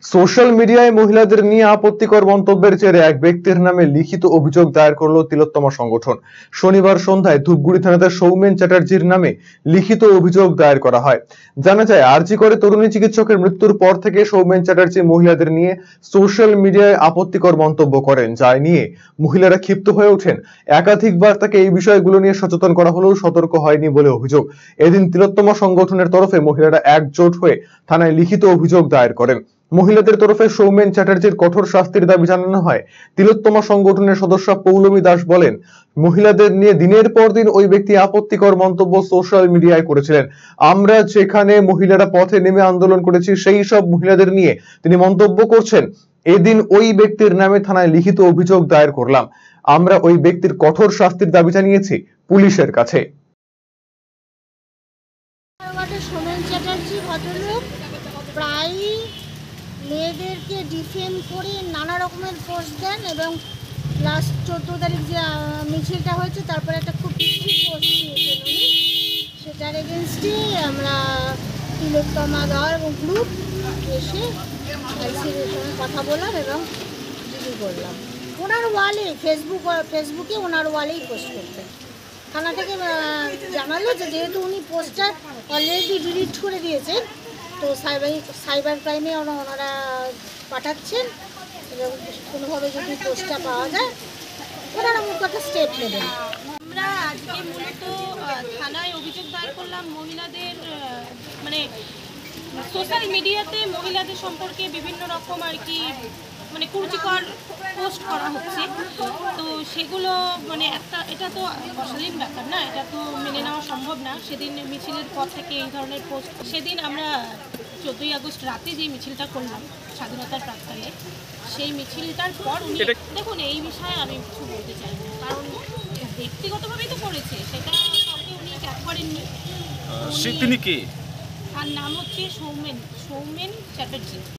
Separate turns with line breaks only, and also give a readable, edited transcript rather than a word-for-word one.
Social মিডিয়ায় মহিলাদের নিয়ে আপত্তিকর মন্তব্যের জেরে এক ব্যক্তির নামে লিখিত অভিযোগ দায়ের করল তিলোত্তমা সংগঠন। শনিবার সন্ধ্যায় ধূপগুড়ি থানাতে সৌমেন চ্যাটার্জির নামে লিখিত অভিযোগ দায়ের করা হয়। জানা যায়, আরজি করে তরুণী চিকিৎসকের মৃত্যুর পর থেকে সৌমেন চ্যাটার্জি মহিলাদের নিয়ে সোশ্যাল মিডিয়ায় আপত্তিকর মন্তব্য করেন, যা নিয়ে মহিলারা ক্ষিপ্ত হয়ে ওঠেন। একাধিকবার তাকে এই বিষয়গুলো নিয়ে সচেতন করা হলেও সতর্ক হয়নি বলে অভিযোগ। এদিন তিলোত্তমা সংগঠনের তরফে মহিলারা একজোট হয়ে থানায় লিখিত অভিযোগ দায়ের করেন। মহিলাদের তরফে সৌমেন চ্যাটার্জির কঠোর শাস্তির দাবি জানানো হয়। তিলোত্তমা সংগঠনের সদস্য পৌলমী দাস বলেন, মহিলাদের নিয়ে দিনের পর দিন ওই ব্যক্তি আপত্তিকর মন্তব্য সোশ্যাল মিডিয়ায় করেছিলেন। আমরা যেখানে মহিলারা পথে নেমে আন্দোলন করেছি, সেই সব মহিলাদের নিয়ে তিনি মন্তব্য করছেন। এদিন ওই ব্যক্তির নামে থানায় লিখিত অভিযোগ দায়ের করলাম। আমরা ওই ব্যক্তির কঠোর শাস্তির দাবি জানিয়েছি পুলিশের কাছে।
সৌমেন চ্যাটার্জি ভদ্রলোক প্রায়ই মেয়েদেরকে ডিফেম করে নানা রকমের পোস্ট দেন, এবং লাস্ট 14 তারিখ যে মিছিলটা হয়েছে তারপরে একটা খুব পোস্ট দিয়েছেন উনি। সেটার এগেনস্টে আমরা তিলোত্তমা দল এবং গ্রুপ এসে আইসির সঙ্গে কথা বললাম এবং জিডি করলাম। ওনার ওয়ালে ফেসবুকে ওনার ওয়ালেই পোস্ট করতেন। থানা থেকে জানালো যে যেহেতু উনি পোস্টটা অলরেডি ডিলিট করে দিয়েছেন, তো সাইবার ক্রাইমে ওনারা পাঠাচ্ছেন এবং কোনোভাবে যদি পোস্টটা পাওয়া যায় ওনারা মূলত একটা স্টেপ নেবেন।
আমরা আজকে মূলত থানায় অভিযোগ দায়ের করলাম মহিলাদের মানে সোশ্যাল মিডিয়াতে মহিলাদের সম্পর্কে বিভিন্ন রকম আর কি মানে কুরুচিকর পোস্ট করা হচ্ছে। তো সেগুলো মানে এটা তো অশালীন ব্যাপার না, এটা তো মেনে নেওয়া সম্ভব না। সেদিন মিছিলের পর থেকে এই ধরনের পোস্ট, সেদিন আমরা 14ই আগস্ট রাতে যে মিছিলটা করলাম স্বাধীনতার প্রাক্কালে, সেই মিছিলটার পর উনি দেখুন এই বিষয়ে আমি কিছু বলতে চাই না, কারণ ব্যক্তিগতভাবেই তো করেছে, সেটা কাউকে উনি ক্যাপ করেননি।
তিনি কে?
আর নাম হচ্ছে সৌমেন চ্যাটার্জি।